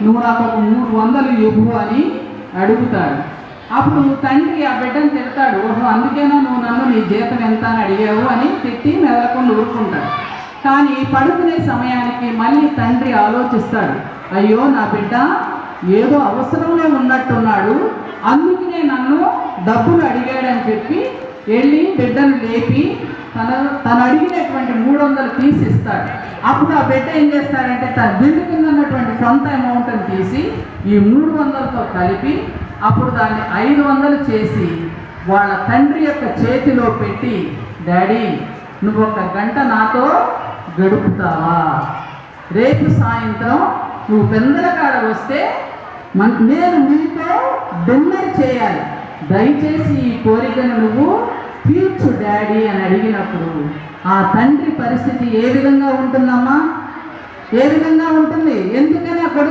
నువ్వు నాకు ఒక 300 ఇవ్వు అని అడుగుతాడు. అప్పుడు తండ్రి ఆ బిడ్డను తిడతాడు, ఓహో అందుకేనా నువ్వు నన్ను నీ జీతం ఎంత అని అడిగావు అని తిట్టి మెదలకుండా ఊరుకుంటాడు. కానీ పడుకునే సమయానికి మళ్ళీ తండ్రి ఆలోచిస్తాడు, అయ్యో నా బిడ్డ ఏదో అవసరంలో ఉన్నట్టున్నాడు, అందుకనే నన్ను డబ్బులు అడిగాడని చెప్పి వెళ్ళి బిడ్డను లేపి తను అడిగినటువంటి 300 తీసి ఇస్తాడు. అప్పుడు ఆ బిడ్డ ఏం చేస్తాడంటే తన బిల్లు కింద ఉన్నటువంటి కొంత అమౌంట్ని తీసి ఈ 300తో కలిపి అప్పుడు దాన్ని 500 చేసి వాళ్ళ తండ్రి యొక్క చేతిలో పెట్టి, డాడీ నువ్వు 1 గంట నాతో గడుపుతావా, రేపు సాయంత్రం నువ్వు పెందలకాడ వస్తే నేను నీతో డిన్నర్ చేయాలి, దయచేసి ఈ కోరికను నువ్వు తీర్చు డాడీ అని అడిగినప్పుడు ఆ తండ్రి పరిస్థితి ఏ విధంగా ఉంటుందమ్మా? ఏ విధంగా ఉంటుంది? ఎందుకని ఆ కొడుకు